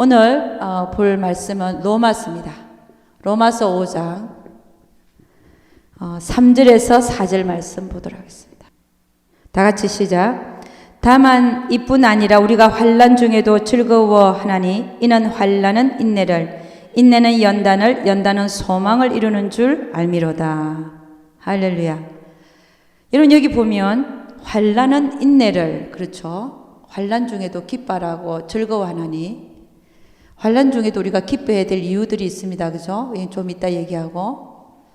오늘 볼 말씀은 로마서입니다. 로마서 5장 3절에서 4절 말씀 보도록 하겠습니다. 다 같이 시작. 다만 이뿐 아니라 우리가 환난 중에도 즐거워하나니 이는 환난은 인내를, 인내는 연단을, 연단은 소망을 이루는 줄 알미로다. 할렐루야. 여러분 여기 보면 환난은 인내를, 그렇죠? 환난 중에도 기뻐하라고 즐거워하나니, 환난 중에도 우리가 기뻐해야 될 이유들이 있습니다. 그죠? 좀 이따 얘기하고,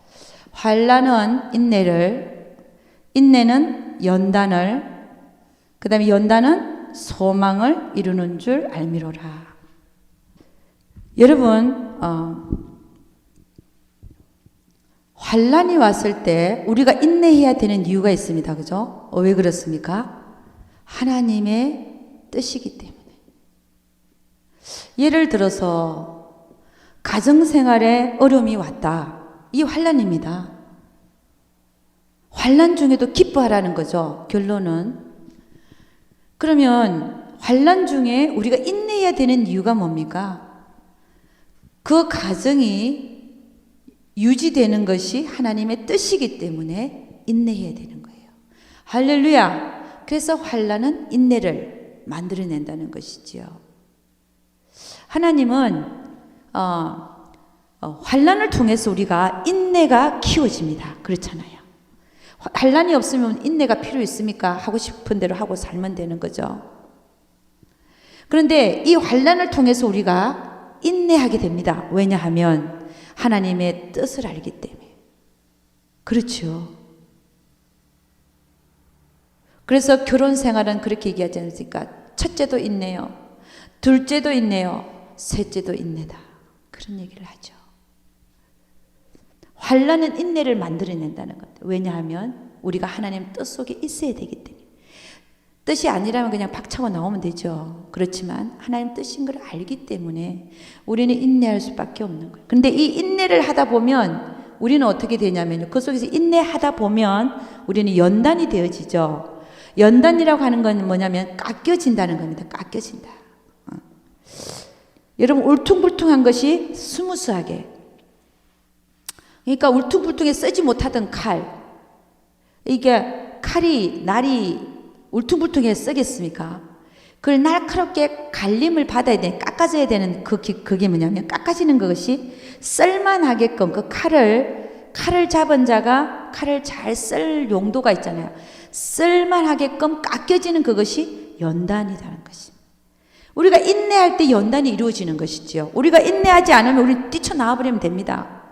환난은 인내를, 인내는 연단을, 그 다음에 연단은 소망을 이루는 줄 알미로라. 여러분 환난이 왔을 때 우리가 인내해야 되는 이유가 있습니다. 그죠? 왜 그렇습니까? 하나님의 뜻이기 때문에. 예를 들어서 가정생활에 어려움이 왔다. 이 환난입니다. 환난 중에도 기뻐하라는 거죠. 결론은. 그러면 환난 중에 우리가 인내해야 되는 이유가 뭡니까? 그 가정이 유지되는 것이 하나님의 뜻이기 때문에 인내해야 되는 거예요. 할렐루야. 그래서 환난은 인내를 만들어낸다는 것이지요. 하나님은 환난을 통해서 우리가 인내가 키워집니다. 그렇잖아요. 환난이 없으면 인내가 필요 있습니까? 하고 싶은 대로 하고 살면 되는 거죠. 그런데 이 환난을 통해서 우리가 인내하게 됩니다. 왜냐하면 하나님의 뜻을 알기 때문에. 그렇죠. 그래서 결혼 생활은 그렇게 얘기하지 않습니까? 첫째도 인내요, 둘째도 인내요, 셋째도 인내다. 그런 얘기를 하죠. 환난은 인내를 만들어낸다는 것. 왜냐하면 우리가 하나님 뜻 속에 있어야 되기 때문에. 뜻이 아니라면 그냥 박차고 나오면 되죠. 그렇지만 하나님 뜻인 걸 알기 때문에 우리는 인내할 수밖에 없는 거예요. 그런데 이 인내를 하다 보면 우리는 어떻게 되냐면요, 그 속에서 인내하다 보면 우리는 연단이 되어지죠. 연단이라고 하는 건 뭐냐면 깎여진다는 겁니다. 깎여진다. 여러분 울퉁불퉁한 것이 스무스하게, 그러니까 울퉁불퉁해 쓰지 못하던 칼, 이게 칼이 날이 울퉁불퉁해 쓰겠습니까? 그걸 날카롭게 갈림을 받아야 돼, 깎아져야 되는 그게 뭐냐면, 깎아지는 것이 쓸만하게끔 그 칼을 잡은 자가 칼을 잘 쓸 용도가 있잖아요. 쓸만하게끔 깎여지는 그것이 연단이라는 것입니다. 우리가 인내할 때 연단이 이루어지는 것이지요. 우리가 인내하지 않으면 우리 뛰쳐나와 버리면 됩니다.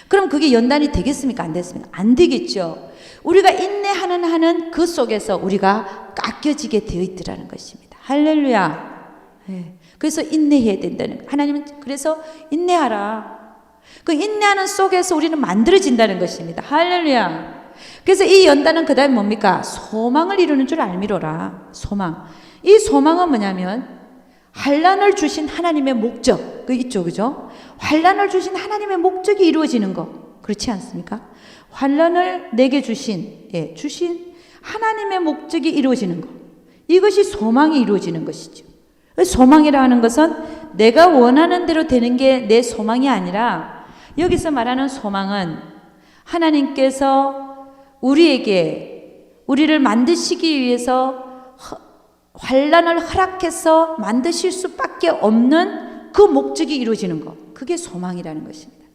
그럼 그게 연단이 되겠습니까? 안 됐습니까? 안 되겠죠. 우리가 인내하는 그 속에서 우리가 깎여지게 되어 있더라는 것입니다. 할렐루야. 네. 그래서 인내해야 된다는 거예요. 하나님은 그래서 인내하라. 그 인내하는 속에서 우리는 만들어진다는 것입니다. 할렐루야. 그래서 이 연단은 그 다음에 뭡니까? 소망을 이루는 줄 알미로라. 소망. 이 소망은 뭐냐면 환난을 주신 하나님의 목적, 그 있죠, 그죠? 환난을 주신 하나님의 목적이 이루어지는 거, 그렇지 않습니까? 환난을 내게 주신 하나님의 목적이 이루어지는 거, 이것이 소망이 이루어지는 것이죠. 소망이라 하는 것은 내가 원하는 대로 되는 게 내 소망이 아니라, 여기서 말하는 소망은 하나님께서 우리를 만드시기 위해서 환난을 허락해서 만드실 수밖에 없는 그 목적이 이루어지는 것, 그게 소망이라는 것입니다.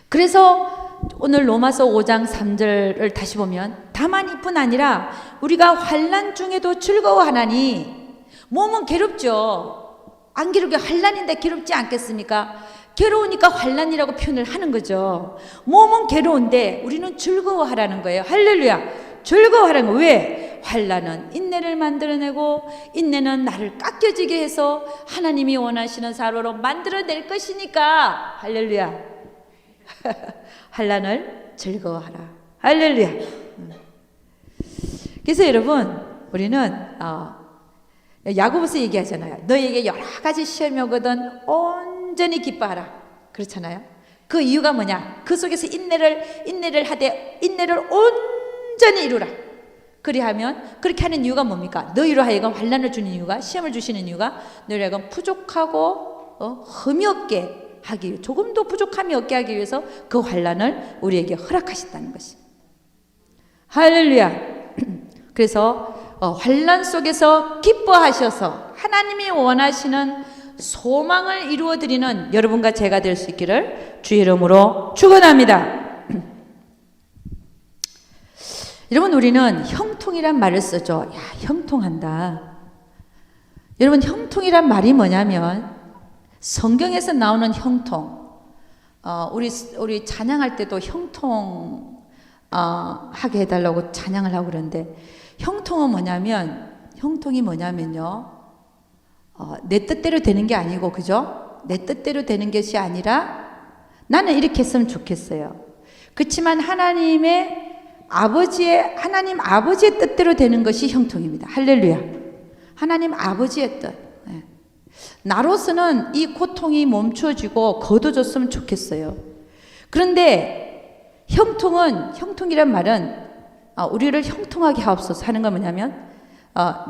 그래서 오늘 로마서 5장 3절을 다시 보면, 다만 이뿐 아니라 우리가 환난 중에도 즐거워하나니, 몸은 괴롭죠. 안 괴롭게, 환난인데 괴롭지 않겠습니까? 괴로우니까 환난이라고 표현을 하는 거죠. 몸은 괴로운데 우리는 즐거워하라는 거예요. 할렐루야. 즐거워하라는 거. 왜? 환난은 인내를 만들어내고, 인내는 나를 깎여지게 해서 하나님이 원하시는 사로로 만들어낼 것이니까. 할렐루야. 환난을 즐거워하라. 할렐루야. 그래서 여러분, 우리는 야고보서 얘기하잖아요. 너에게 여러 가지 시험이 오거든 온전히 기뻐하라. 그렇잖아요. 그 이유가 뭐냐? 그 속에서 인내를 하되 인내를 온전히 이루라. 그리하면 그렇게 하는 이유가 뭡니까? 너희로 하여금 환난을 주는 이유가, 시험을 주시는 이유가 너희로 하여금 부족하고 흠이 없게 하기 위해, 조금도 부족함이 없게 하기 위해서 그 환난을 우리에게 허락하셨다는 것입니다. 할렐루야. 그래서 환난 속에서 기뻐하셔서 하나님이 원하시는 소망을 이루어드리는 여러분과 제가 될 수 있기를 주의 이름으로 축원합니다. 여러분, 우리는 형통이란 말을 쓰죠. 야, 형통한다. 여러분, 형통이란 말이 뭐냐면 성경에서 나오는 형통. 우리 찬양할 때도 형통 하게 해달라고 찬양을 하고 그러는데, 형통이 뭐냐면요, 내 뜻대로 되는 게 아니고, 그죠? 내 뜻대로 되는 것이 아니라 나는 이렇게 했으면 좋겠어요. 그렇지만 하나님 아버지의 뜻대로 되는 것이 형통입니다. 할렐루야. 하나님 아버지의 뜻. 나로서는 이 고통이 멈춰지고 거둬졌으면 좋겠어요. 그런데 형통이란 말은 우리를 형통하게 하옵소서 하는 건 뭐냐면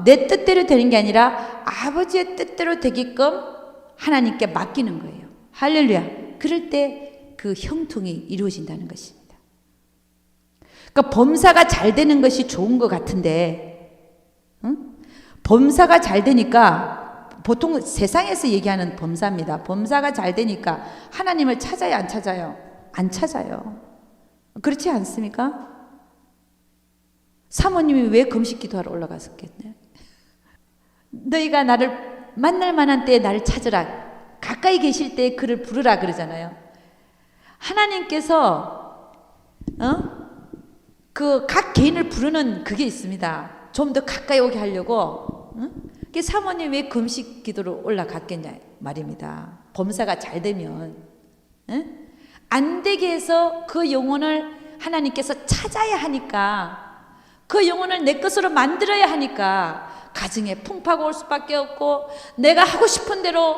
내 뜻대로 되는 게 아니라 아버지의 뜻대로 되게끔 하나님께 맡기는 거예요. 할렐루야. 그럴 때 그 형통이 이루어진다는 것입니다. 그러니까 범사가 잘 되는 것이 좋은 것 같은데, 범사가 잘 되니까, 보통 세상에서 얘기하는 범사입니다. 범사가 잘 되니까 하나님을 찾아요, 안 찾아요? 안 찾아요. 그렇지 않습니까? 사모님이 왜 금식 기도하러 올라갔었겠냐? 너희가 나를 만날 만한 때에 나를 찾으라. 가까이 계실 때에 그를 부르라 그러잖아요. 하나님께서 그 각 개인을 부르는 그게 있습니다. 좀 더 가까이 오게 하려고. 그 사모님 왜 금식 기도로 올라갔겠냐 말입니다. 범사가 잘 되면 안 되게 해서 그 영혼을 하나님께서 찾아야 하니까, 그 영혼을 내 것으로 만들어야 하니까 가정에 풍파가 올 수밖에 없고, 내가 하고 싶은 대로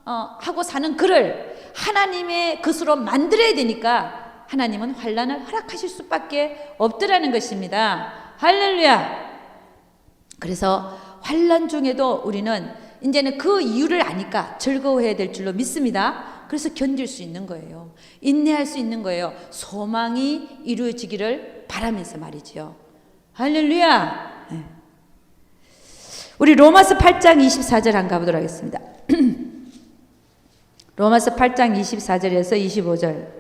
하고 사는 그를 하나님의 것으로 만들어야 되니까 하나님은 환난을 허락하실 수밖에 없더라는 것입니다. 할렐루야. 그래서 환난 중에도 우리는 이제는 그 이유를 아니까 즐거워해야 될 줄로 믿습니다. 그래서 견딜 수 있는 거예요. 인내할 수 있는 거예요. 소망이 이루어지기를 바라면서 말이죠. 할렐루야. 네. 우리 로마서 8장 24절 한번 가보도록 하겠습니다. 로마서 8장 24절에서 25절.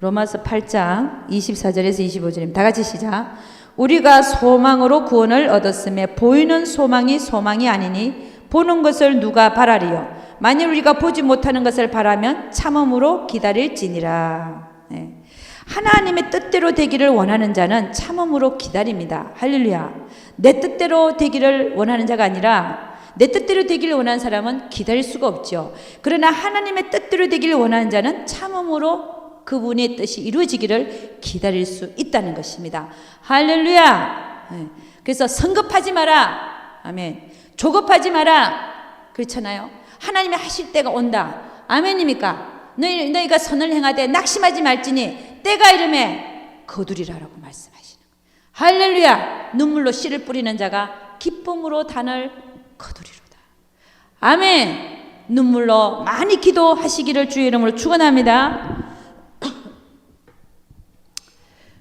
로마서 8장 24절에서 25절입니다. 다 같이 시작. 우리가 소망으로 구원을 얻었음에 보이는 소망이 아니니 보는 것을 누가 바라리요. 만일 우리가 보지 못하는 것을 바라면 참음으로 기다릴지니라. 네. 하나님의 뜻대로 되기를 원하는 자는 참음으로 기다립니다. 할렐루야. 내 뜻대로 되기를 원하는 자가 아니라 내 뜻대로 되기를 원하는 사람은 기다릴 수가 없죠. 그러나 하나님의 뜻대로 되기를 원하는 자는 참음으로 그분의 뜻이 이루어지기를 기다릴 수 있다는 것입니다. 할렐루야. 네. 그래서 성급하지 마라. 아멘. 조급하지 마라. 그렇잖아요. 하나님이 하실 때가 온다. 아멘입니까? 너희가 선을 행하되 낙심하지 말지니 때가 이름에 거두리라라고 말씀하시는 거예요. 할렐루야. 눈물로 씨를 뿌리는 자가 기쁨으로 단을 거두리로다. 아멘. 눈물로 많이 기도하시기를 주의 이름으로 축원합니다.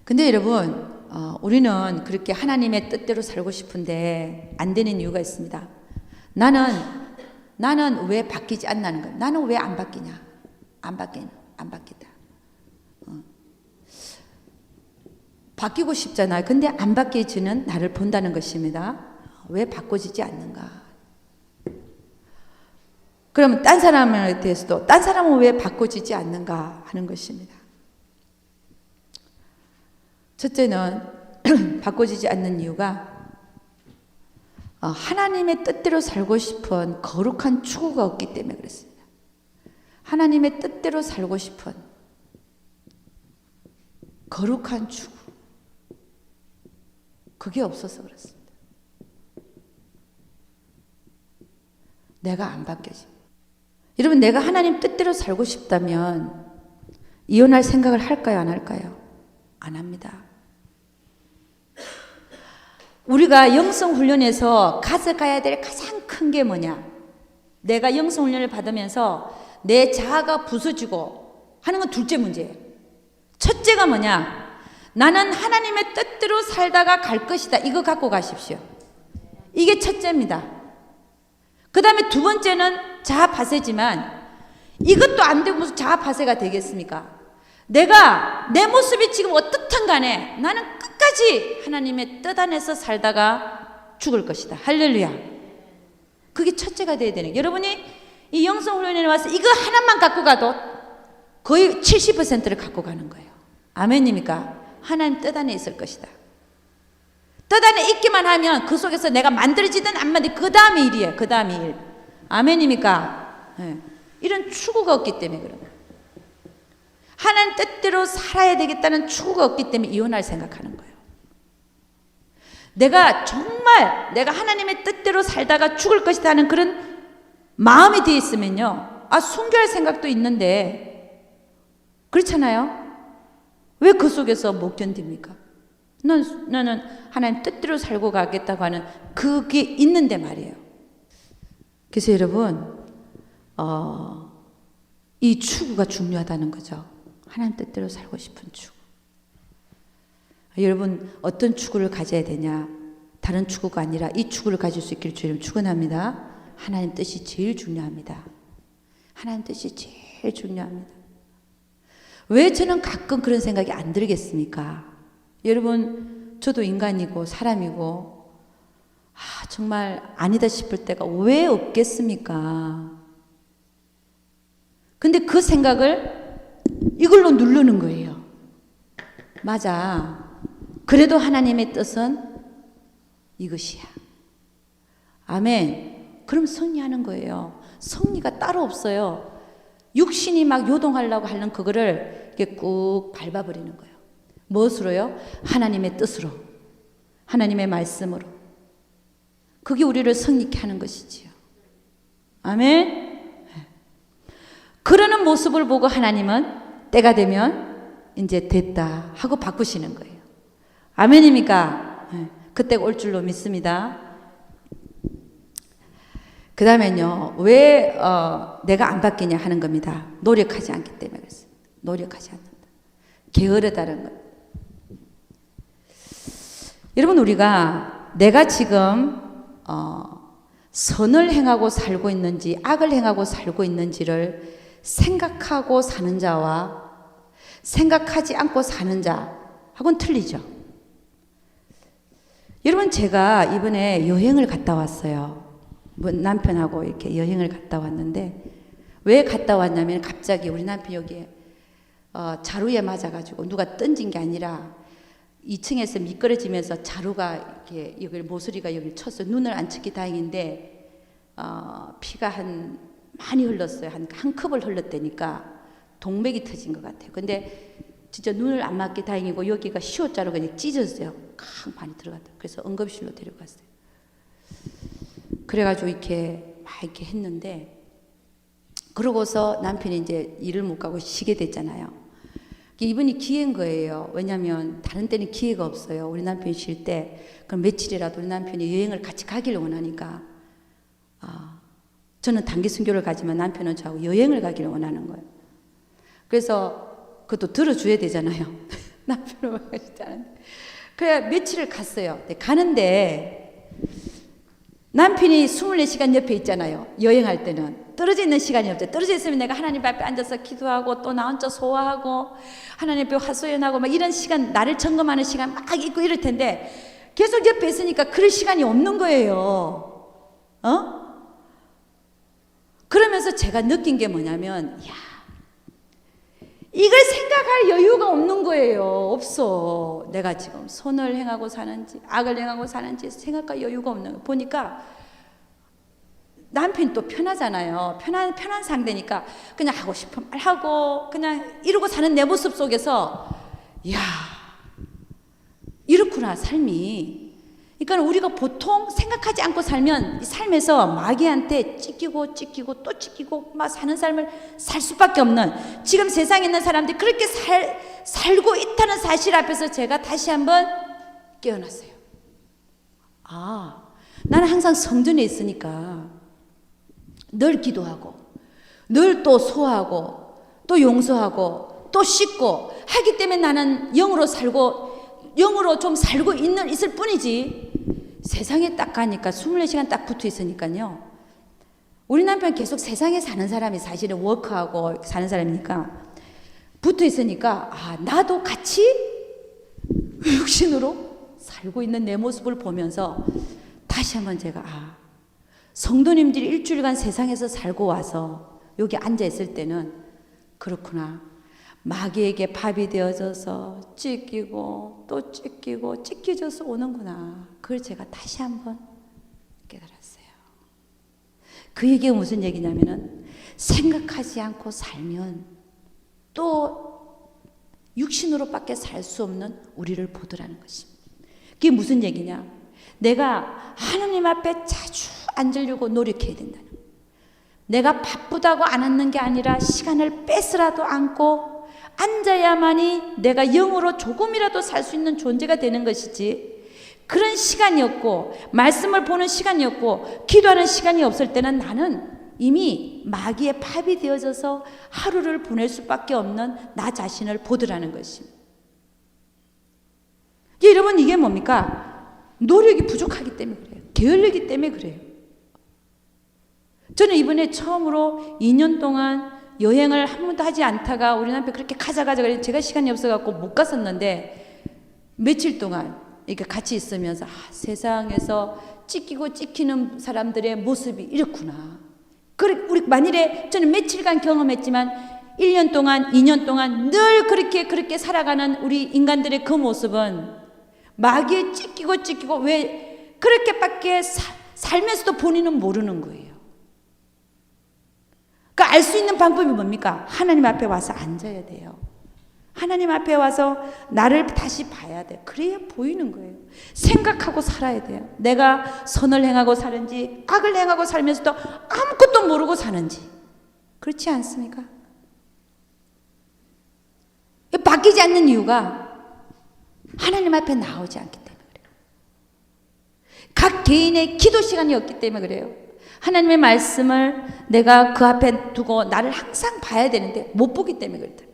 근데 여러분, 우리는 그렇게 하나님의 뜻대로 살고 싶은데 안 되는 이유가 있습니다. 나는 왜 바뀌지 않나는 거야. 나는 왜 안 바뀌냐? 안 바뀌다. 바뀌고 싶잖아요. 근데 안 바뀌지는 나를 본다는 것입니다. 왜 바꿔지지 않는가? 그러면 딴 사람에 대해서도 딴 사람은 왜 바꿔지지 않는가 하는 것입니다. 첫째는 바꿔지지 않는 이유가 하나님의 뜻대로 살고 싶은 거룩한 추구가 없기 때문에 그렇습니다. 하나님의 뜻대로 살고 싶은 거룩한 추구, 그게 없어서 그렇습니다. 내가 안 바뀌어집니다. 여러분, 내가 하나님 뜻대로 살고 싶다면 이혼할 생각을 할까요, 안 할까요? 안 합니다. 우리가 영성훈련에서 가져가야 될 가장 큰 게 뭐냐? 내가 영성훈련을 받으면서 내 자아가 부서지고 하는 건 둘째 문제예요. 첫째가 뭐냐? 나는 하나님의 뜻대로 살다가 갈 것이다. 이거 갖고 가십시오. 이게 첫째입니다. 그 다음에 두 번째는 자아파쇄지만 이것도 안 되고 무슨 자아파쇄가 되겠습니까? 내가 내 모습이 지금 어떻든 간에 나는 끝까지 하나님의 뜻 안에서 살다가 죽을 것이다. 할렐루야. 그게 첫째가 돼야 되는 거예요. 여러분이 이 영성훈련에 와서 이거 하나만 갖고 가도 거의 70%를 갖고 가는 거예요. 아멘입니까? 하나님 뜻 안에 있을 것이다. 뜻 안에 있기만 하면 그 속에서 내가 만들어지든 안 만들어지든 그 다음에 일이에요. 그 다음에 일. 아멘입니까? 네. 이런 추구가 없기 때문에 그런 거예요. 하나님 뜻대로 살아야 되겠다는 추구가 없기 때문에 이혼할 생각하는 거예요. 내가 정말 내가 하나님의 뜻대로 살다가 죽을 것이다 하는 그런 마음이 되어 있으면요. 아, 순교할 생각도 있는데 그렇잖아요. 왜 그 속에서 못 견딥니까? 나는 하나님 뜻대로 살고 가겠다고 하는 그게 있는데 말이에요. 그래서 여러분 이 추구가 중요하다는 거죠. 하나님 뜻대로 살고 싶은 추구. 여러분 어떤 추구를 가져야 되냐? 다른 추구가 아니라 이 추구를 가질 수 있기를 주님 축원합니다. 하나님 뜻이 제일 중요합니다. 하나님 뜻이 제일 중요합니다. 왜 저는 가끔 그런 생각이 안 들겠습니까? 여러분 저도 인간이고 사람이고 정말 아니다 싶을 때가 왜 없겠습니까? 근데 그 생각을 이걸로 누르는 거예요. 맞아. 그래도 하나님의 뜻은 이것이야. 아멘. 그럼 승리하는 거예요. 승리가 따로 없어요. 육신이 막 요동하려고 하는 그거를 이렇게 꾹 밟아버리는 거예요. 무엇으로요? 하나님의 뜻으로. 하나님의 말씀으로. 그게 우리를 승리케 하는 것이지요. 아멘. 그러는 모습을 보고 하나님은 때가 되면 이제 됐다 하고 바꾸시는 거예요. 아멘입니까? 그때가 올 줄로 믿습니다. 그 다음에는요, 왜 내가 안 바뀌냐 하는 겁니다. 노력하지 않기 때문에 그렇습니다. 노력하지 않는다. 게으르다는 것. 여러분 우리가 내가 지금 선을 행하고 살고 있는지 악을 행하고 살고 있는지를 생각하고 사는 자와 생각하지 않고 사는 자하고는 틀리죠. 여러분 제가 이번에 여행을 갔다 왔어요. 남편하고 이렇게 여행을 갔다 왔는데 왜 갔다 왔냐면 갑자기 우리 남편이 여기에 자루에 맞아가지고 누가 던진 게 아니라 2층에서 미끄러지면서 자루가 이렇게 여기 모서리가 여기 쳤어요. 눈을 안 쳤기 다행인데 피가 많이 흘렀어요. 한 컵을 흘렀다니까 동맥이 터진 것 같아요. 근데 진짜 눈을 안 맞기 다행이고 여기가 시옷자루가 그냥 찢어졌어요. 강 많이 들어갔다. 그래서 응급실로 데려갔어요. 그래가지고 이렇게 막 이렇게 했는데 그러고서 남편이 이제 일을 못 가고 쉬게 됐잖아요. 이번이 기회인 거예요. 왜냐하면 다른 때는 기회가 없어요. 우리 남편이 쉴 때 그럼 며칠이라도 우리 남편이 여행을 같이 가기를 원하니까 저는 단기 순교를 가지만 남편은 저하고 여행을 가기를 원하는 거예요. 그래서 그것도 들어줘야 되잖아요. 남편은 가시지 않은데. 그래 며칠을 갔어요. 가는데 남편이 24시간 옆에 있잖아요. 여행할 때는. 떨어져 있는 시간이 없죠. 떨어져 있으면 내가 하나님 앞에 앉아서 기도하고 또 나 혼자 소화하고 하나님 앞에 화소연하고 막 이런 시간, 나를 점검하는 시간 막 있고 이럴 텐데 계속 옆에 있으니까 그럴 시간이 없는 거예요. 그러면서 제가 느낀 게 뭐냐면 이걸 생각할 여유가 없는 거예요. 없어. 내가 지금 선을 행하고 사는지 악을 행하고 사는지 생각할 여유가 없는 거예요. 보니까 남편이 또 편하잖아요. 편한 상대니까 그냥 하고 싶은 말 하고 그냥 이러고 사는 내 모습 속에서 이렇구나 삶이. 그러니까 우리가 보통 생각하지 않고 살면 이 삶에서 마귀한테 찢기고 또 찢기고 막 사는 삶을 살 수밖에 없는 지금 세상에 있는 사람들이 그렇게 살고 있다는 사실 앞에서 제가 다시 한번 깨어났어요. 나는 항상 성전에 있으니까 늘 기도하고 늘 또 소하고 또 용서하고 또 씻고 하기 때문에 나는 영으로 살고 영으로 좀 살고 있을 뿐이지, 세상에 딱 가니까 24시간 딱 붙어 있으니까요. 우리 남편 계속 세상에 사는 사람이 사실은 워크하고 사는 사람이니까 붙어 있으니까 나도 같이 육신으로 살고 있는 내 모습을 보면서 다시 한번 제가 성도님들이 일주일간 세상에서 살고 와서 여기 앉아 있을 때는 그렇구나, 마귀에게 밥이 되어져서 찢기고 또 찢기고 찢겨져서 오는구나. 그걸 제가 다시 한번 깨달았어요. 그 얘기가 무슨 얘기냐면은 생각하지 않고 살면 또 육신으로밖에 살 수 없는 우리를 보더라는 것입니다. 그게 무슨 얘기냐? 내가 하느님 앞에 자주 앉으려고 노력해야 된다는 거예요. 내가 바쁘다고 안 앉는 게 아니라 시간을 뺏으라도 앉고 앉아야만이 내가 영으로 조금이라도 살 수 있는 존재가 되는 것이지, 그런 시간이 없고 말씀을 보는 시간이 없고 기도하는 시간이 없을 때는 나는 이미 마귀의 팝이 되어져서 하루를 보낼 수밖에 없는 나 자신을 보더라는 것입니다. 여러분, 이게 뭡니까? 노력이 부족하기 때문에 그래요. 게을르기 때문에 그래요. 저는 이번에 처음으로 2년 동안 여행을 한 번도 하지 않다가 우리 남편 그렇게 가자 그래서 제가 시간이 없어갖고 못 갔었는데, 며칠 동안 이렇게 같이 있으면서 세상에서 찢기고 찢기는 사람들의 모습이 이렇구나. 우리 만일에 저는 며칠간 경험했지만 1년 동안 2년 동안 늘 그렇게 살아가는 우리 인간들의 그 모습은 마귀에 찢기고 왜 그렇게밖에 살면서도 본인은 모르는 거예요. 그러니까 알 수 있는 방법이 뭡니까? 하나님 앞에 와서 앉아야 돼요. 하나님 앞에 와서 나를 다시 봐야 돼요. 그래야 보이는 거예요. 생각하고 살아야 돼요. 내가 선을 행하고 사는지 악을 행하고 살면서도 아무것도 모르고 사는지. 그렇지 않습니까? 바뀌지 않는 이유가 하나님 앞에 나오지 않기 때문에 그래요. 각 개인의 기도 시간이 없기 때문에 그래요. 하나님의 말씀을 내가 그 앞에 두고 나를 항상 봐야 되는데 못 보기 때문에 그렇다.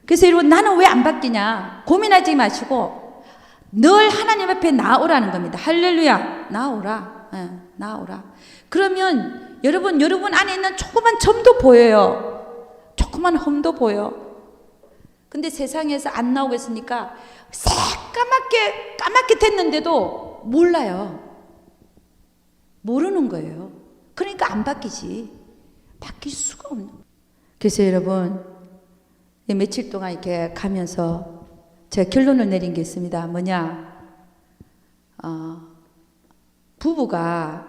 그래서 여러분, 나는 왜 안 바뀌냐 고민하지 마시고 늘 하나님 앞에 나오라는 겁니다. 할렐루야. 나오라. 나오라. 그러면 여러분 안에 있는 조그만 점도 보여요. 조그만 험도 보여. 근데 세상에서 안 나오겠으니까 까맣게 됐는데도 몰라요. 모르는 거예요. 그러니까 안 바뀌지. 바뀔 수가 없는 거예요. 그래서 여러분, 며칠 동안 이렇게 가면서 제가 결론을 내린 게 있습니다. 뭐냐? 부부가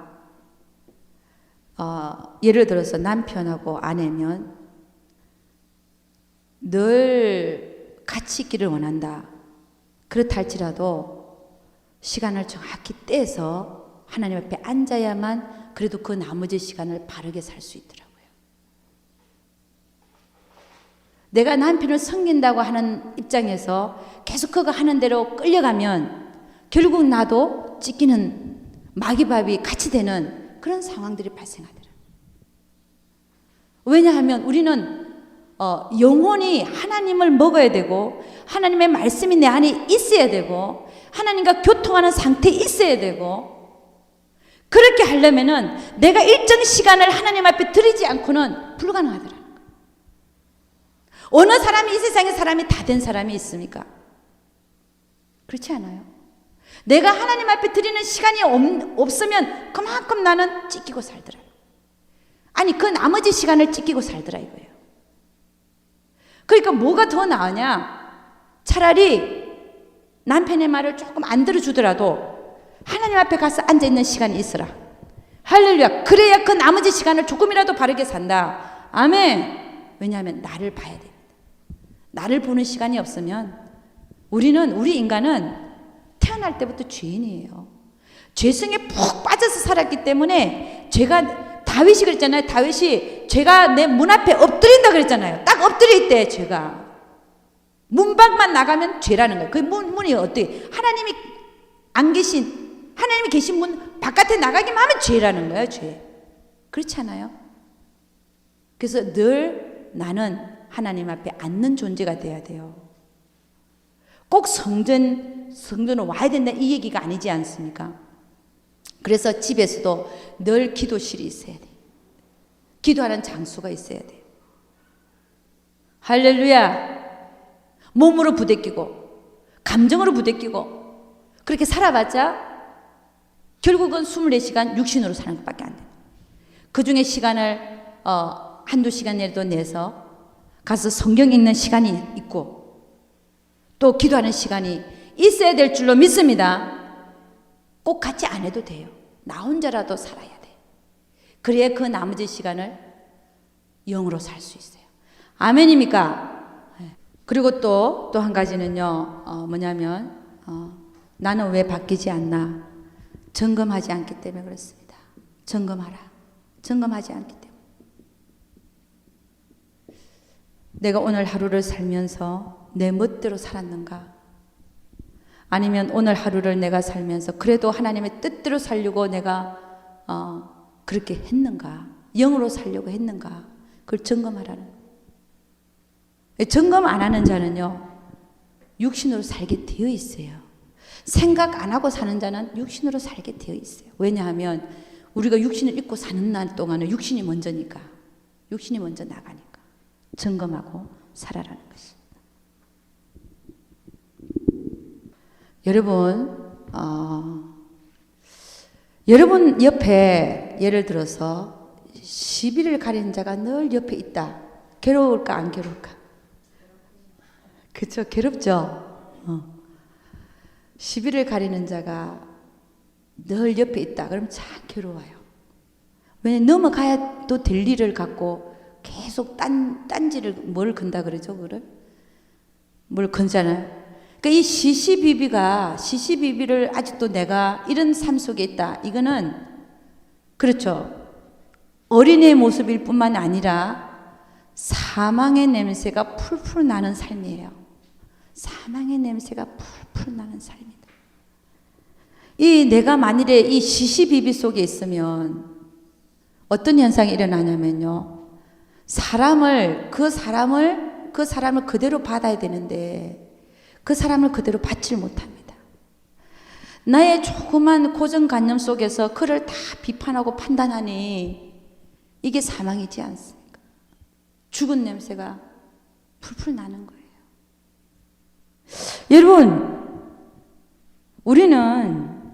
예를 들어서 남편하고 아내면 늘 같이 있기를 원한다. 그렇다 할지라도 시간을 정확히 떼서 하나님 앞에 앉아야만 그래도 그 나머지 시간을 바르게 살 수 있더라고요. 내가 남편을 섬긴다고 하는 입장에서 계속 그거 하는 대로 끌려가면 결국 나도 찢기는 마귀밥이 같이 되는 그런 상황들이 발생하더라고요. 왜냐하면 우리는 영혼이 하나님을 먹어야 되고 하나님의 말씀이 내 안에 있어야 되고 하나님과 교통하는 상태에 있어야 되고, 그렇게 하려면은 내가 일정 시간을 하나님 앞에 드리지 않고는 불가능하더라고요. 어느 사람이 이 세상에 사람이 다 된 사람이 있습니까? 그렇지 않아요. 내가 하나님 앞에 드리는 시간이 없으면 그만큼 나는 찢기고 살더라. 아니, 그 나머지 시간을 찢기고 살더라 이거예요. 그러니까 뭐가 더 나으냐? 차라리 남편의 말을 조금 안 들어주더라도 하나님 앞에 가서 앉아있는 시간이 있어라. 할렐루야. 그래야 그 나머지 시간을 조금이라도 바르게 산다. 아멘. 왜냐하면 나를 봐야 됩니다. 나를 보는 시간이 없으면 우리 인간은 태어날 때부터 죄인이에요. 죄성에 푹 빠져서 살았기 때문에 다윗이 그랬잖아요. 다윗이 죄가 내 문 앞에 엎드린다 그랬잖아요. 딱 엎드릴 때 죄가 문밖만 나가면 죄라는 거예요. 그 문이 어떻게 하나님이 안 계신, 하나님이 계신 문 바깥에 나가기만 하면 죄라는 거예요, 죄. 그렇지 않아요? 그래서 늘 나는 하나님 앞에 앉는 존재가 돼야 돼요. 꼭 성전으로 와야 된다 이 얘기가 아니지 않습니까? 그래서 집에서도 늘 기도실이 있어야 돼. 기도하는 장소가 있어야 돼. 할렐루야. 몸으로 부대끼고 감정으로 부대끼고 그렇게 살아봤자 결국은 24시간 육신으로 사는 것밖에 안 돼요. 그 중에 시간을 한두 시간이라도 내서 가서 성경 읽는 시간이 있고 또 기도하는 시간이 있어야 될 줄로 믿습니다. 꼭 같이 안 해도 돼요. 나 혼자라도 살아야 돼. 그래야 그 나머지 시간을 영으로 살 수 있어요. 아멘입니까? 그리고 또 한 가지는요, 뭐냐면, 나는 왜 바뀌지 않나? 점검하지 않기 때문에 그렇습니다. 점검하라. 점검하지 않기 때문에. 내가 오늘 하루를 살면서 내 멋대로 살았는가? 아니면 오늘 하루를 내가 살면서 그래도 하나님의 뜻대로 살려고 내가 그렇게 했는가? 영으로 살려고 했는가? 그걸 점검하라는. 점검 안 하는 자는요, 육신으로 살게 되어 있어요. 생각 안 하고 사는 자는 육신으로 살게 되어 있어요. 왜냐하면 우리가 육신을 입고 사는 날 동안은 육신이 먼저니까. 육신이 먼저 나가니까. 점검하고 살아라는 것입니다. 여러분 옆에 예를 들어서 시비를 가리는 자가 늘 옆에 있다. 괴로울까 안 괴로울까? 그렇죠. 괴롭죠. 시비를 가리는 자가 늘 옆에 있다. 그럼 참 괴로워요. 왜냐면 넘어가야 또 될 일을 갖고 계속 딴지를 뭘 건다 그러죠, 그를? 뭘 건잖아요. 그러니까 이 시시비비를 아직도 내가 이런 삶 속에 있다. 이거는 그렇죠. 어린애의 모습일 뿐만 아니라 사망의 냄새가 풀풀 나는 삶이에요. 사망의 냄새가 풀풀 나는 삶이다. 이 내가 만일에 이 시시비비 속에 있으면 어떤 현상이 일어나냐면요. 그 사람을 그대로 받아야 되는데 그 사람을 그대로 받질 못합니다. 나의 조그만 고정관념 속에서 그를 다 비판하고 판단하니 이게 사망이지 않습니까? 죽은 냄새가 풀풀 나는 거예요. 여러분, 우리는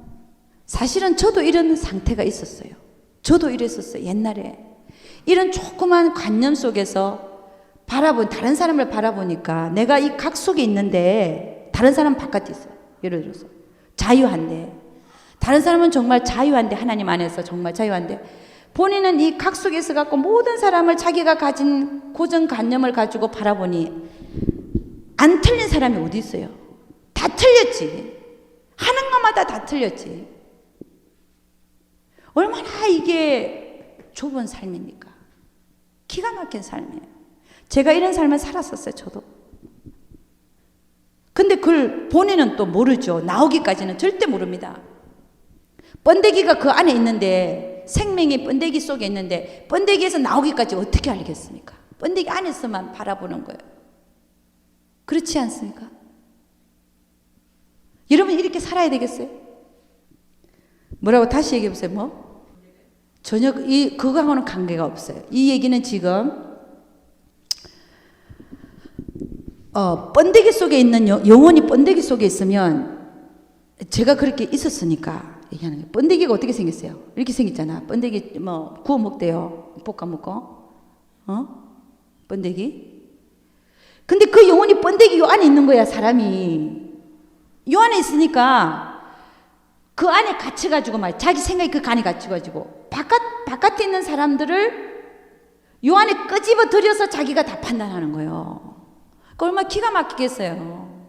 사실은 저도 이런 상태가 있었어요. 저도 이랬었어요. 옛날에. 이런 조그만 관념 속에서 다른 사람을 바라보니까 내가 이 각 속에 있는데 다른 사람 바깥에 있어요. 예를 들어서. 자유한데. 다른 사람은 정말 자유한데, 하나님 안에서 정말 자유한데, 본인은 이 각 속에 있어 갖고 모든 사람을 자기가 가진 고정관념을 가지고 바라보니 안 틀린 사람이 어디 있어요? 다 틀렸지. 하는 것마다 다 틀렸지. 얼마나 이게 좁은 삶입니까? 기가 막힌 삶이에요. 제가 이런 삶을 살았었어요, 저도. 근데 그걸 본인은 또 모르죠. 나오기까지는 절대 모릅니다. 번데기가 그 안에 있는데, 생명이 번데기 속에 있는데, 번데기에서 나오기까지 어떻게 알겠습니까? 번데기 안에서만 바라보는 거예요. 그렇지 않습니까? 여러분 이렇게 살아야 되겠어요? 뭐라고 다시 얘기해 보세요. 뭐? 전혀 그거하고는 관계가 없어요. 이 얘기는 지금 번데기 속에 있는 영혼이 번데기 속에 있으면 제가 그렇게 있었으니까 얘기하는 거예요. 번데기가 어떻게 생겼어요? 이렇게 생겼잖아. 번데기 구워 먹대요. 볶아 먹고. 번데기. 근데 그 영혼이 번데기 요 안에 있는 거야, 사람이. 요 안에 있으니까 그 안에 갇혀가지고 자기 생각이 그 안에 갇혀가지고 바깥에 있는 사람들을 요 안에 끄집어 들여서 자기가 다 판단하는 거예요. 그 얼마나 기가 막히겠어요.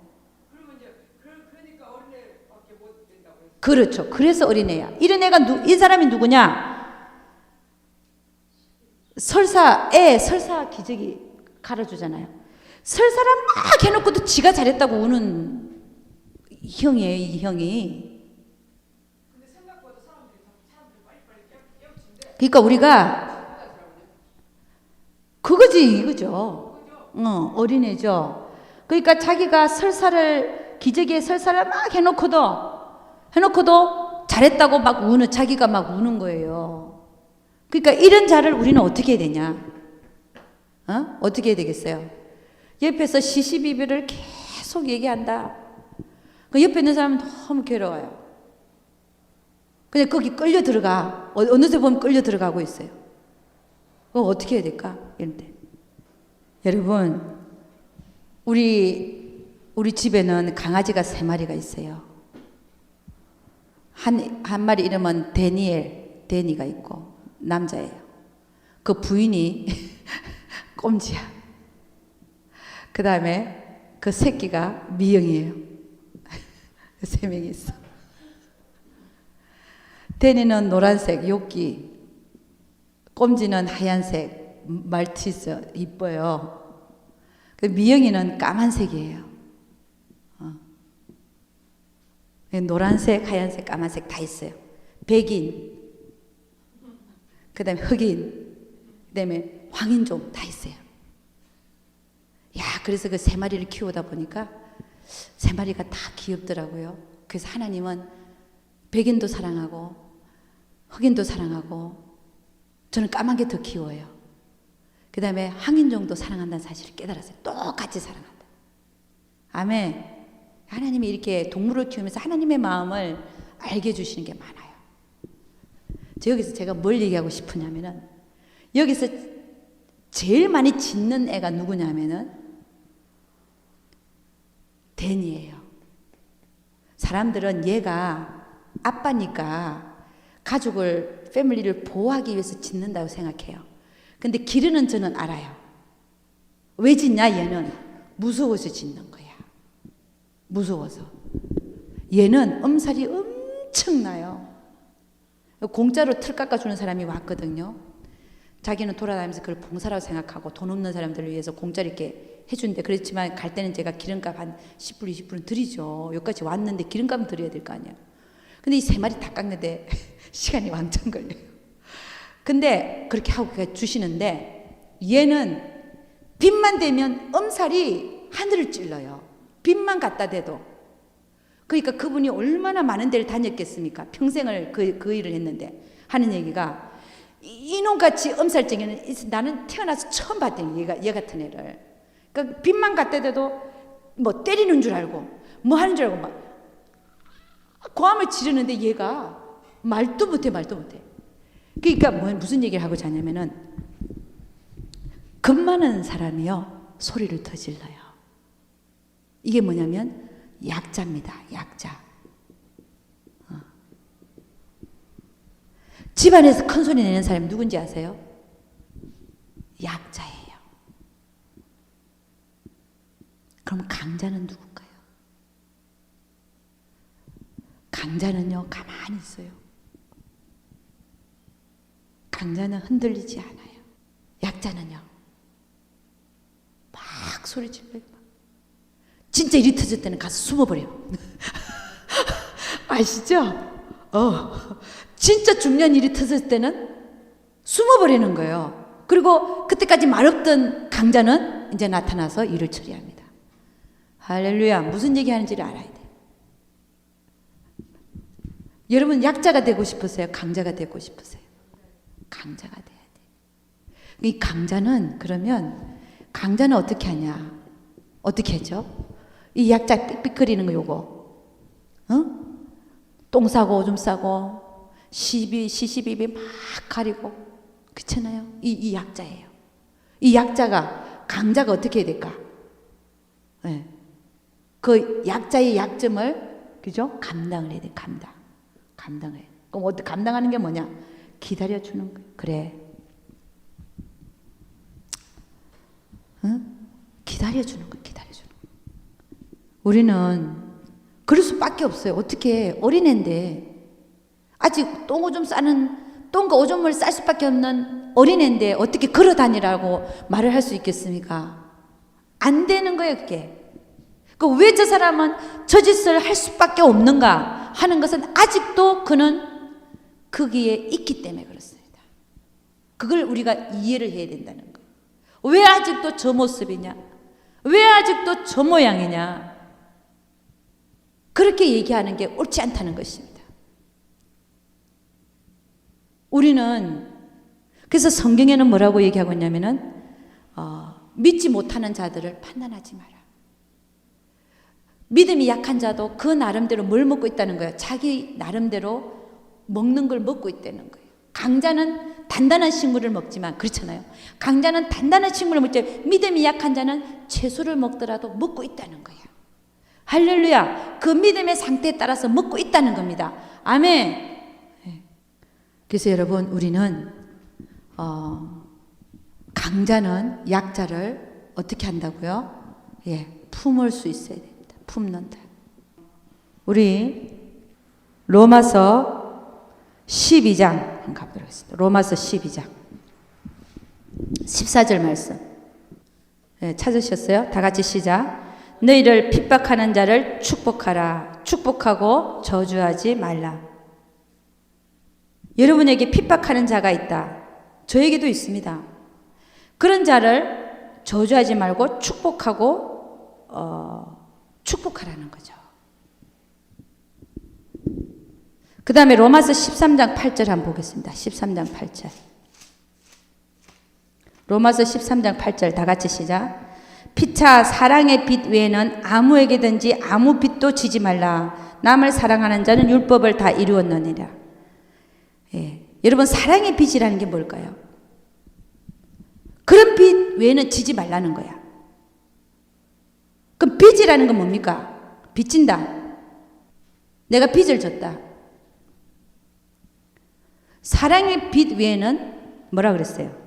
그러니까 어린애밖에 못 된다고 했어요. 그렇죠. 그래서 어린애야. 이런 애가 이 사람이 누구냐? 설사 기저귀 갈아주잖아요. 설사람 막 해놓고도 지가 잘했다고 우는 형이에요, 이 형이. 그러니까 우리가 그거지 이거죠. 어린애죠. 그러니까 자기가 기저귀에 설사를 막 해놓고도 잘했다고 막 자기가 막 우는 거예요. 그러니까 이런 자를 우리는 어떻게 해야 되냐? 어떻게 해야 되겠어요? 옆에서 시시비비를 계속 얘기한다. 그 옆에 있는 사람은 너무 괴로워요. 그냥 거기 끌려 들어가. 어느새 보면 끌려 들어가고 있어요. 그럼 어떻게 해야 될까? 이럴 때. 여러분, 우리 집에는 강아지가 3마리가 있어요. 한 마리 이름은 데니가 있고, 남자예요. 그 부인이 꼼지야. 그 다음에 그 새끼가 미영이에요. 3명이 있어. 데니는 노란색 요끼, 꼼지는 하얀색 말티즈 이뻐요. 그 미영이는 까만색이에요. 노란색, 하얀색, 까만색 다 있어요. 백인, 그 다음에 흑인, 그 다음에 황인종 다 있어요. 야, 그래서 그 3마리를 키우다 보니까 3마리가 다 귀엽더라고요. 그래서 하나님은 백인도 사랑하고 흑인도 사랑하고 저는 까만 게 더 귀여워요. 그 다음에 황인종도 사랑한다는 사실을 깨달았어요. 똑같이 사랑한다. 아멘. 하나님이 이렇게 동물을 키우면서 하나님의 마음을 알게 해주시는 게 많아요. 여기서 제가 뭘 얘기하고 싶으냐면은 여기서 제일 많이 짖는 애가 누구냐면은 댄이에요. 사람들은 얘가 아빠니까 가족을, 패밀리를 보호하기 위해서 짖는다고 생각해요. 근데 기르는 저는 알아요. 왜 짖냐? 얘는 무서워서 짖는 거야. 무서워서. 얘는 엄살이 엄청나요. 공짜로 틀 깎아주는 사람이 왔거든요. 자기는 돌아다니면서 그걸 봉사라고 생각하고 돈 없는 사람들을 위해서 공짜로 이렇게 해준대. 그렇지만 갈 때는 제가 기름값 한 10불, 20불은 드리죠. 여기까지 왔는데 기름값은 드려야 될 거 아니야. 근데 이 3마리 다 깎는데 시간이 왕창 걸려요. 근데 그렇게 하고 주시는데 얘는 빛만 되면 엄살이 하늘을 찔러요. 빛만 갖다 대도. 그러니까 그분이 얼마나 많은 데를 다녔겠습니까? 평생을 그 일을 했는데 하는 얘기가 이놈같이 엄살쟁이는 나는 태어나서 처음 봤더니 얘 같은 애를. 그러니까 빛만 갖다 대도 뭐 때리는 줄 알고 뭐 하는 줄 알고 막 고함을 지르는데 얘가 말도 못해. 그러니까 무슨 얘기를 하고자 하냐면은 겁 많은 사람이요 소리를 더 질러요. 이게 뭐냐면 약자입니다. 약자. 집안에서 큰 소리 내는 사람이 누군지 아세요? 약자예요. 그럼 강자는 누군가요? 강자는요 가만히 있어요. 강자는 흔들리지 않아요. 약자는요 막 소리 질러요. 진짜 일이 터질 때는 가서 숨어버려요. 아시죠? 진짜 중요한 일이 터질 때는 숨어버리는 거예요. 그리고 그때까지 말없던 강자는 이제 나타나서 일을 처리합니다. 할렐루야. 무슨 얘기하는지를 알아야 돼요. 여러분 약자가 되고 싶으세요? 강자가 되고 싶으세요? 강자가 돼야 돼요. 이 강자는 그러면 강자는 어떻게 하냐? 어떻게 하죠? 이 약자 삑삑거리는 거 요거 똥 싸고 오줌 싸고 시시비비 막 가리고 그렇잖아요. 이 약자예요. 이 약자가 강자가 어떻게 해야 될까? 네. 그 약자의 약점을 그죠? 감당을 해야 돼. 감당을 해. 그럼 어떻게 감당하는 게 뭐냐? 기다려주는 거예요. 그래. 기다려주는 거예요. 우리는 그럴 수밖에 없어요. 어떻게 어린애인데 아직 똥과 오줌을 쌀 수밖에 없는 어린애인데 어떻게 걸어 다니라고 말을 할 수 있겠습니까? 안 되는 거예요. 그게. 왜 저 사람은 저 짓을 할 수밖에 없는가 하는 것은 아직도 그는 거기에 있기 때문에 그렇습니다. 그걸 우리가 이해를 해야 된다는 거예요. 왜 아직도 저 모습이냐? 왜 아직도 저 모양이냐? 그렇게 얘기하는 게 옳지 않다는 것입니다. 우리는 그래서 성경에는 뭐라고 얘기하고 있냐면은 믿지 못하는 자들을 판단하지 마라. 믿음이 약한 자도 그 나름대로 뭘 먹고 있다는 거예요. 자기 나름대로 먹는 걸 먹고 있다는 거예요. 강자는 단단한 식물을 먹지만 그렇잖아요. 강자는 단단한 식물을 먹지 믿음이 약한 자는 채소를 먹더라도 먹고 있다는 거예요. 할렐루야. 그 믿음의 상태에 따라서 먹고 있다는 겁니다. 아멘. 그래서 여러분 우리는 강자는 약자를 어떻게 한다고요? 품을 수 있어야 됩니다. 품는다. 우리 로마서 12장 한번 가보도록 하겠습니다. 로마서 12장 14절 말씀 찾으셨어요? 다 같이 시작. 너희를 핍박하는 자를 축복하라. 축복하고 저주하지 말라. 여러분에게 핍박하는 자가 있다. 저에게도 있습니다. 그런 자를 저주하지 말고 축복하라는 거죠. 그 다음에 로마서 13장 8절 한번 보겠습니다. 13장 8절. 로마서 13장 8절 다 같이 시작. 피차 사랑의 빛 외에는 아무에게든지 아무 빛도 지지 말라. 남을 사랑하는 자는 율법을 다 이루었느니라. 여러분 사랑의 빛이라는 게 뭘까요? 그런 빛 외에는 지지 말라는 거야. 그럼 빚이라는 건 뭡니까? 빚진다. 내가 빚을 졌다. 사랑의 빛 외에는 뭐라 그랬어요?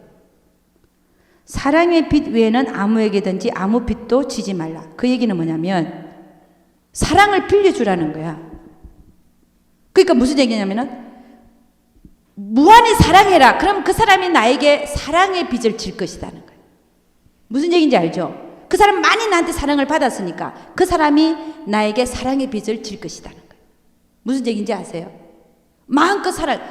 사랑의 빛 외에는 아무에게든지 아무 빚도 지지 말라. 그 얘기는 뭐냐면 사랑을 빌려주라는 거야. 그러니까 무슨 얘기냐면은 무한히 사랑해라. 그럼 그 사람이 나에게 사랑의 빚을 질 것이라는 거예요. 무슨 얘기인지 알죠? 그 사람 많이 나한테 사랑을 받았으니까 그 사람이 나에게 사랑의 빚을 질 것이라는 거예요. 무슨 얘기인지 아세요? 마음껏 사랑하는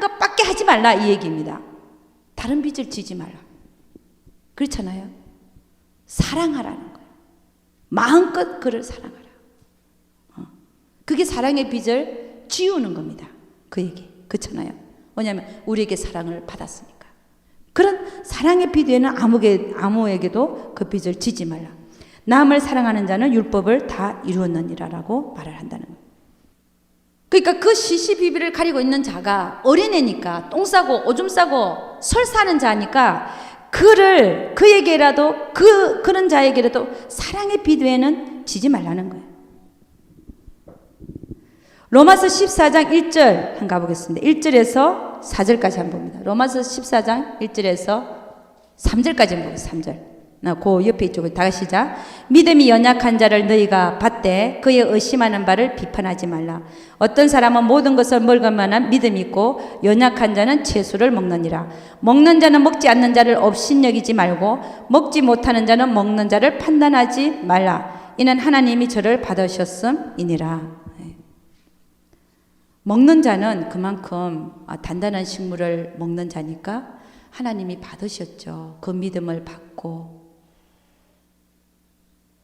것밖에 하지 말라 이 얘기입니다. 다른 빚을 지지 말라. 그렇잖아요. 사랑하라는 거예요. 마음껏 그를 사랑하라. 그게 사랑의 빚을 지우는 겁니다. 그 얘기. 그렇잖아요. 왜냐하면 우리에게 사랑을 받았으니까. 그런 사랑의 빚 외에는 아무에게도 그 빚을 지지 말라. 남을 사랑하는 자는 율법을 다 이루었느니라라고 말을 한다는 거예요. 그러니까 그 시시비비를 가리고 있는 자가 어린애니까 똥 싸고 오줌 싸고 설사하는 자니까 그에게라도 그런 자에게라도 사랑의 빚 외에는 지지 말라는 거예요. 로마서 14장 1절 한번 가보겠습니다. 1절에서 4절까지 한번 봅니다. 로마서 14장 1절에서 3절까지 한번 보겠습니다. 3절. 그 옆에 이쪽에 다 시작. 믿음이 연약한 자를 너희가 받되 그의 의심하는 바를 비판하지 말라. 어떤 사람은 모든 것을 먹을 만한 믿음이 있고 연약한 자는 채소를 먹느니라. 먹는 자는 먹지 않는 자를 업신여기지 말고 먹지 못하는 자는 먹는 자를 판단하지 말라. 이는 하나님이 저를 받으셨음이니라. 먹는 자는 그만큼 단단한 식물을 먹는 자니까 하나님이 받으셨죠. 그 믿음을 받고.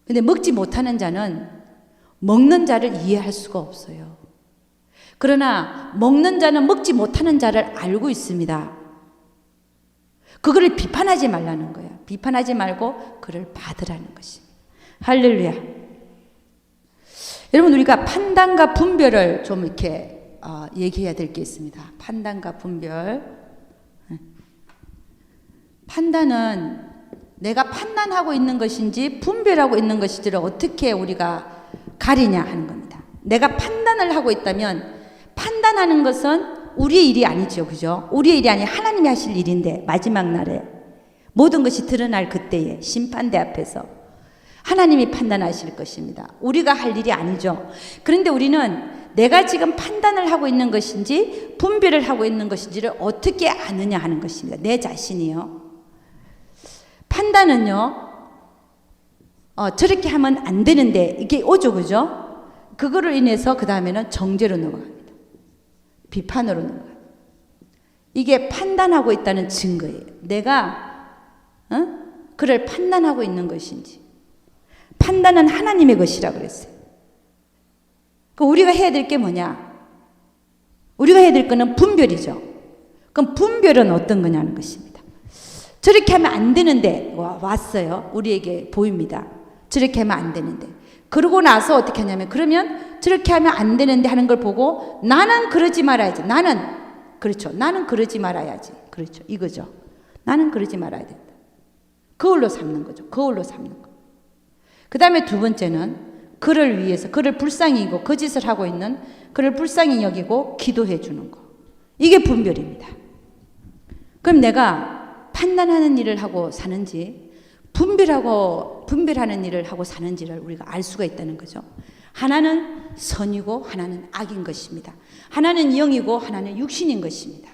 근데 먹지 못하는 자는 먹는 자를 이해할 수가 없어요. 그러나 먹는 자는 먹지 못하는 자를 알고 있습니다. 그거를 비판하지 말라는 거예요. 비판하지 말고 그를 받으라는 것입니다. 할렐루야. 여러분 우리가 판단과 분별을 좀 이렇게 얘기해야 될 게 있습니다. 판단과 분별. 판단은 내가 판단하고 있는 것인지 분별하고 있는 것인지를 어떻게 우리가 가리냐 하는 겁니다. 내가 판단을 하고 있다면 판단하는 것은 우리의 일이 아니죠. 그죠? 우리의 일이 아니 하나님이 하실 일인데 마지막 날에 모든 것이 드러날 그때에 심판대 앞에서 하나님이 판단하실 것입니다. 우리가 할 일이 아니죠. 그런데 우리는 내가 지금 판단을 하고 있는 것인지 분별을 하고 있는 것인지를 어떻게 아느냐 하는 것입니다. 내 자신이요. 판단은요, 저렇게 하면 안 되는데 이게 오죠, 그죠? 그거로 인해서 그 다음에는 정죄로 넘어갑니다. 비판으로 넘어갑니다. 이게 판단하고 있다는 증거예요. 내가 그를 판단하고 있는 것인지. 판단은 하나님의 것이라 그랬어요. 우리가 해야 될 게 뭐냐? 우리가 해야 될 거는 분별이죠. 그럼 분별은 어떤 거냐는 것입니다. 저렇게 하면 안 되는데 왔어요. 우리에게 보입니다. 저렇게 하면 안 되는데. 그러고 나서 어떻게 하냐면, 그러면 저렇게 하면 안 되는데 하는 걸 보고 나는 그러지 말아야지. 나는 그러지 말아야지. 그렇죠. 이거죠. 나는 그러지 말아야 된다. 거울로 삼는 거죠. 거울로 삼는 거. 그 다음에 두 번째는 그를 위해서, 그를 불쌍히 여기고 거짓을 하고 있는 그를 불쌍히 여기고 기도해 주는 거. 이게 분별입니다. 그럼 내가 판단하는 일을 하고 사는지 분별하는 일을 하고 사는지를 우리가 알 수가 있다는 거죠. 하나는 선이고 하나는 악인 것입니다. 하나는 영이고 하나는 육신인 것입니다.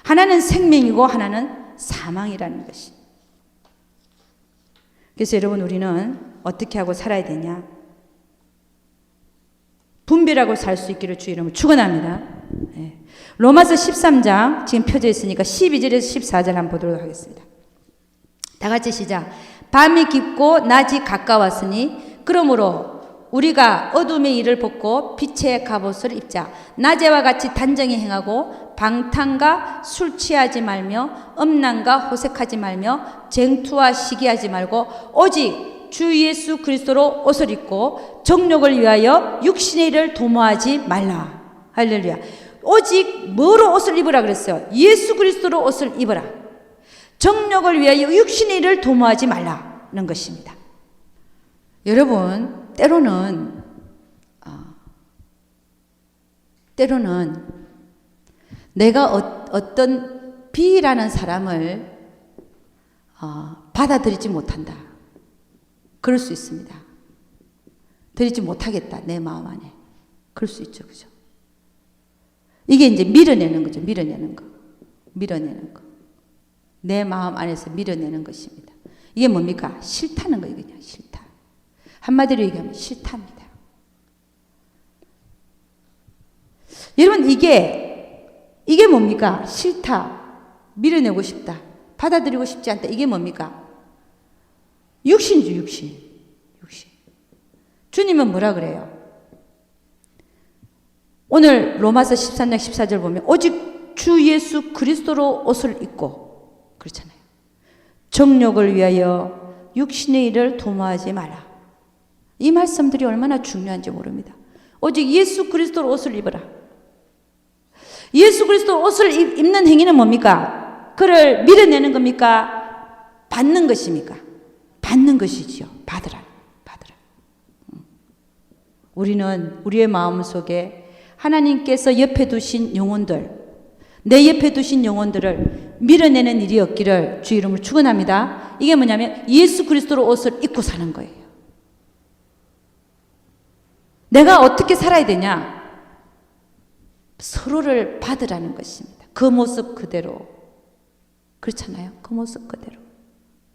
하나는 생명이고 하나는 사망이라는 것입니다. 그래서 여러분, 우리는 어떻게 하고 살아야 되냐? 분별하고 살 수 있기를 주 이름으로 축원합니다. 네. 로마서 13장 지금 펴져 있으니까 12절에서 14절 한번 보도록 하겠습니다. 다 같이 시작. 밤이 깊고 낮이 가까웠으니 그러므로 우리가 어둠의 일을 벗고 빛의 갑옷을 입자. 낮에와 같이 단정히 행하고 방탕과 술 취하지 말며 음란과 호색하지 말며 쟁투와 시기하지 말고 오직 주 예수 그리스도로 옷을 입고 정욕을 위하여 육신의 일을 도모하지 말라. 할렐루야. 오직 뭐로 옷을 입으라 그랬어요? 예수 그리스도로 옷을 입으라. 정욕을 위하여 육신의 일을 도모하지 말라는 것입니다. 여러분, 때로는 내가 어떤 B라는 사람을 받아들이지 못한다. 그럴 수 있습니다. 들이지 못하겠다. 내 마음 안에. 그럴 수 있죠. 그죠? 이게 이제 밀어내는 거죠. 밀어내는 거. 내 마음 안에서 밀어내는 것입니다. 이게 뭡니까? 싫다는 거예요. 그냥 싫다. 한마디로 얘기하면 싫답니다. 여러분, 이게 뭡니까? 싫다. 밀어내고 싶다. 받아들이고 싶지 않다. 이게 뭡니까? 육신이죠, 육신. 주님은 뭐라 그래요? 오늘 로마서 13장 14절 보면 오직 주 예수 그리스도로 옷을 입고, 그렇잖아요. 정욕을 위하여 육신의 일을 도모하지 마라. 이 말씀들이 얼마나 중요한지 모릅니다. 오직 예수 그리스도로 옷을 입어라. 예수 그리스도 옷을 입는 행위는 뭡니까? 그를 밀어내는 겁니까? 받는 것입니까? 받는 것이지요. 받으라. 우리는 우리의 마음속에 하나님께서 옆에 두신 영혼들, 내 옆에 두신 영혼들을 밀어내는 일이 없기를 주 이름으로 축원합니다. 이게 뭐냐면 예수 그리스도로 옷을 입고 사는 거예요. 내가 어떻게 살아야 되냐? 서로를 받으라는 것입니다. 그 모습 그대로. 그렇잖아요. 그 모습 그대로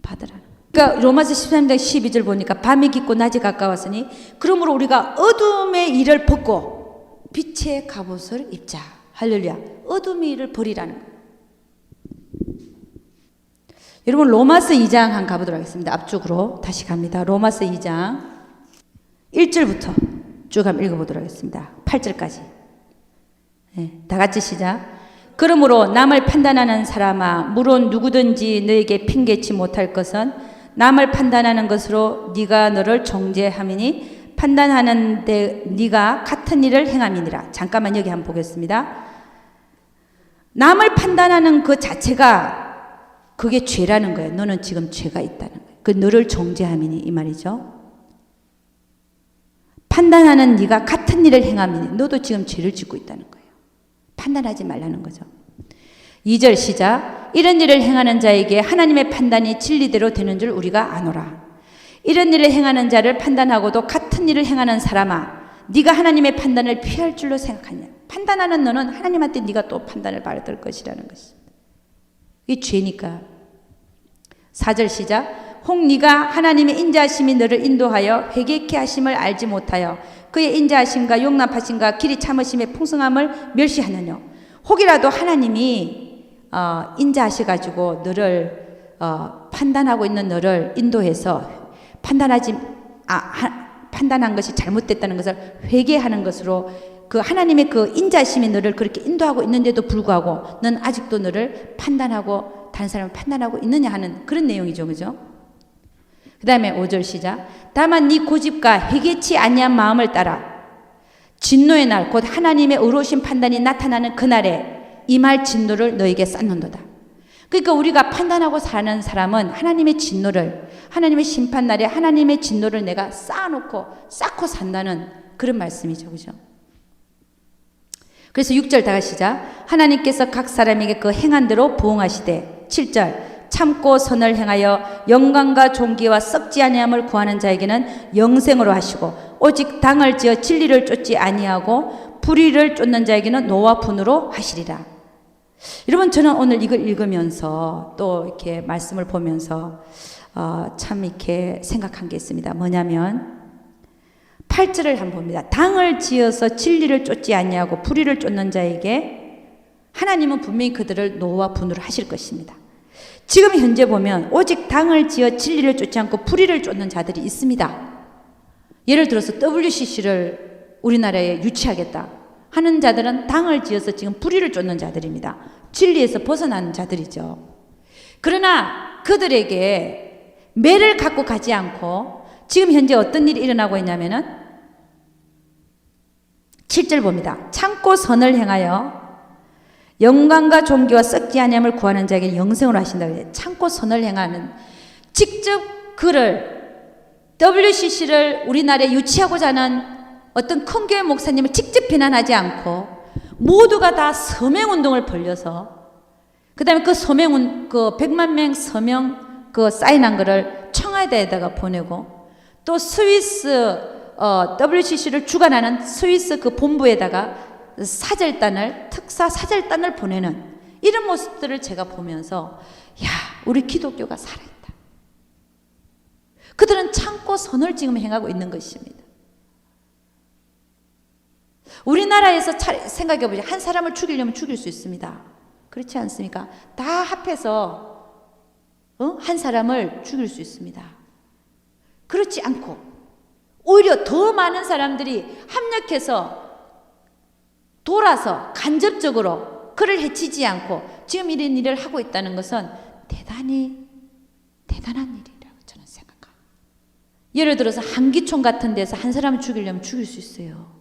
받으라는 거예요. 그러니까 로마서 13장 12절 보니까 밤이 깊고 낮이 가까웠으니 그러므로 우리가 어둠의 일을 벗고 빛의 갑옷을 입자. 할렐루야. 어둠의 일을 버리라는 거예요. 여러분, 로마서 2장 한번 가보도록 하겠습니다. 앞쪽으로 다시 갑니다. 로마서 2장 1절부터 쭉 한번 읽어보도록 하겠습니다. 8절까지. 네, 다 같이 시작. 그러므로 남을 판단하는 사람아, 물론 누구든지 너에게 핑계치 못할 것은 남을 판단하는 것으로 네가 너를 정죄함이니 판단하는데 네가 같은 일을 행함이니라. 잠깐만 여기 한번 보겠습니다. 남을 판단하는 그 자체가 그게 죄라는 거예요. 너는 지금 죄가 있다는 거예요. 그 너를 정죄함이니 이 말이죠. 판단하는 네가 같은 일을 행함이니 너도 지금 죄를 짓고 있다는 거예요. 판단하지 말라는 거죠. 2절 시작. 이런 일을 행하는 자에게 하나님의 판단이 진리대로 되는 줄 우리가 아노라. 이런 일을 행하는 자를 판단하고도 같은 일을 행하는 사람아, 네가 하나님의 판단을 피할 줄로 생각하냐. 판단하는 너는 하나님한테 네가 또 판단을 받을 것이라는 것입니다. 이게 죄니까. 4절 시작. 혹 네가 하나님의 인자하심이 너를 인도하여 회개케 하심을 알지 못하여 그의 인자하심과 용납하심과 길이 참으심의 풍성함을 멸시하느뇨. 혹이라도 하나님이 인자하셔가지고 너를 판단하고 있는 너를 인도해서 판단한 것이 잘못됐다는 것을 회개하는 것으로 그 하나님의 그 인자심이 너를 그렇게 인도하고 있는데도 불구하고 넌 아직도 너를 판단하고 다른 사람을 판단하고 있느냐 하는 그런 내용이죠. 그죠? 그 다음에 5절 시작. 다만 네 고집과 회개치 아니한 마음을 따라 진노의 날 곧 하나님의 의로우신 판단이 나타나는 그날에 임할 진노를 너에게 쌓는도다. 그러니까 우리가 판단하고 사는 사람은 하나님의 진노를, 하나님의 심판날에 하나님의 진노를 내가 쌓고 산다는 그런 말씀이죠. 그죠? 그래서 6절 다 같이 시작. 하나님께서 각 사람에게 그 행한 대로 보응하시되 7절 참고 선을 행하여 영광과 존귀와 썩지 아니함을 구하는 자에게는 영생으로 하시고 오직 당을 지어 진리를 쫓지 아니하고 불의를 쫓는 자에게는 노와 분으로 하시리라. 여러분, 저는 오늘 이걸 읽으면서 또 이렇게 말씀을 보면서 참 이렇게 생각한 게 있습니다. 뭐냐면 8절을 한번 봅니다. 당을 지어서 진리를 쫓지 아니하고 불의를 쫓는 자에게 하나님은 분명히 그들을 노와 분으로 하실 것입니다. 지금 현재 보면 오직 당을 지어 진리를 쫓지 않고 불의를 쫓는 자들이 있습니다. 예를 들어서 WCC를 우리나라에 유치하겠다 하는 자들은 당을 지어서 지금 불의를 쫓는 자들입니다. 진리에서 벗어나는 자들이죠. 그러나 그들에게 매를 갖고 가지 않고 지금 현재 어떤 일이 일어나고 있냐면은 7절 봅니다. 참고 선을 행하여 영광과 존귀와 썩지 아니함을 구하는 자에게 영생으로 하신다. 참고 선을 행하는, 직접 그를 WCC를 우리나라에 유치하고자 하는 어떤 큰 교회 목사님을 직접 비난하지 않고 모두가 다 서명운동을 벌려서 그 다음에 그 그 100만 명 서명 그 사인한 거를 청와대에다가 보내고 또 스위스 WCC를 주관하는 스위스 그 본부에다가 특사 사절단을 보내는 이런 모습들을 제가 보면서 야, 우리 기독교가 살아있다. 그들은 참고 선을 지금 행하고 있는 것입니다. 우리나라에서 생각해 보자. 한 사람을 죽이려면 죽일 수 있습니다. 그렇지 않습니까? 다 합해서 한 사람을 죽일 수 있습니다. 그렇지 않고 오히려 더 많은 사람들이 합력해서 돌아서 간접적으로 그를 해치지 않고 지금 이런 일을 하고 있다는 것은 대단히 대단한 일이라고 저는 생각합니다. 예를 들어서 한기총 같은 데서 한 사람을 죽이려면 죽일 수 있어요.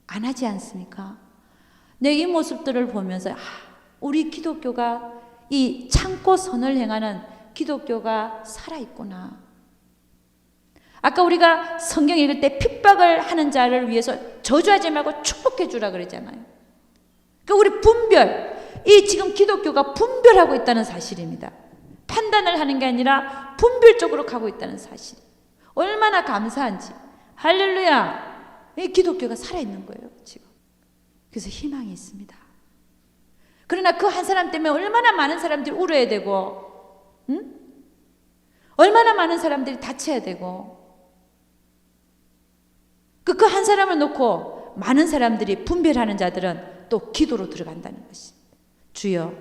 안 하지 않습니까? 내 이 모습들을 보면서 우리 기독교가 이 참고 선을 행하는 기독교가 살아있구나. 아까 우리가 성경 읽을 때 핍박을 하는 자를 위해서 저주하지 말고 축복해 주라 그러잖아요. 그러니까 우리 이 지금 기독교가 분별하고 있다는 사실입니다. 판단을 하는 게 아니라 분별적으로 가고 있다는 사실. 얼마나 감사한지. 할렐루야. 이 기독교가 살아있는 거예요, 지금. 그래서 희망이 있습니다. 그러나 그 한 사람 때문에 얼마나 많은 사람들이 울어야 되고, 얼마나 많은 사람들이 다쳐야 되고, 그 한 사람을 놓고 많은 사람들이 분별하는 자들은 또 기도로 들어간다는 것입니다. 주여,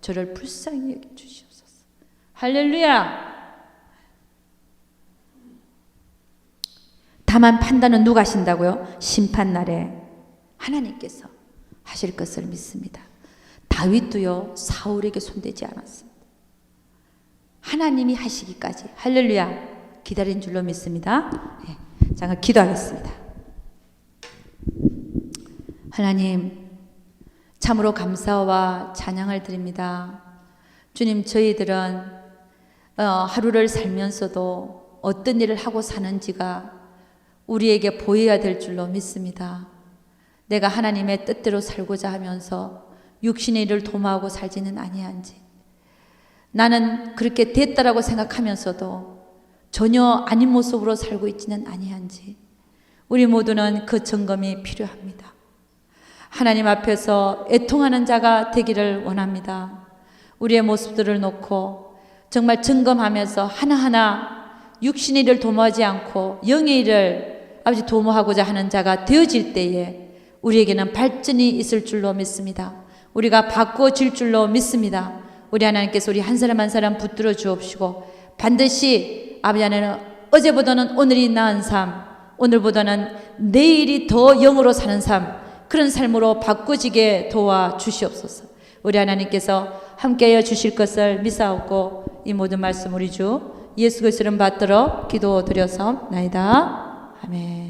저를 불쌍히 여겨 주시옵소서. 할렐루야. 다만 판단은 누가 하신다고요? 심판날에 하나님께서 하실 것을 믿습니다. 다윗도요, 사울에게 손대지 않았습니다. 하나님이 하시기까지, 할렐루야, 기다린 줄로 믿습니다. 네, 잠깐 기도하겠습니다. 하나님, 참으로 감사와 찬양을 드립니다. 주님, 저희들은 하루를 살면서도 어떤 일을 하고 사는지가 우리에게 보여야 될 줄로 믿습니다. 내가 하나님의 뜻대로 살고자 하면서 육신의 일을 도모하고 살지는 아니한지, 나는 그렇게 됐다라고 생각하면서도 전혀 아닌 모습으로 살고 있지는 아니한지, 우리 모두는 그 점검이 필요합니다. 하나님 앞에서 애통하는 자가 되기를 원합니다. 우리의 모습들을 놓고 정말 점검하면서 하나하나 육신의 일을 도모하지 않고 영의 일을 아버지 도모하고자 하는 자가 되어질 때에 우리에게는 발전이 있을 줄로 믿습니다. 우리가 바꾸어질 줄로 믿습니다. 우리 하나님께서 우리 한 사람 한 사람 붙들어 주옵시고 반드시 아버지 하나님 어제보다는 오늘이 나은 삶, 오늘보다는 내일이 더 영으로 사는 삶, 그런 삶으로 바꾸지게 도와주시옵소서. 우리 하나님께서 함께하여 주실 것을 믿사옵고 이 모든 말씀 우리 주 예수 그리스도를 받들어 기도드려서나이다. 아멘.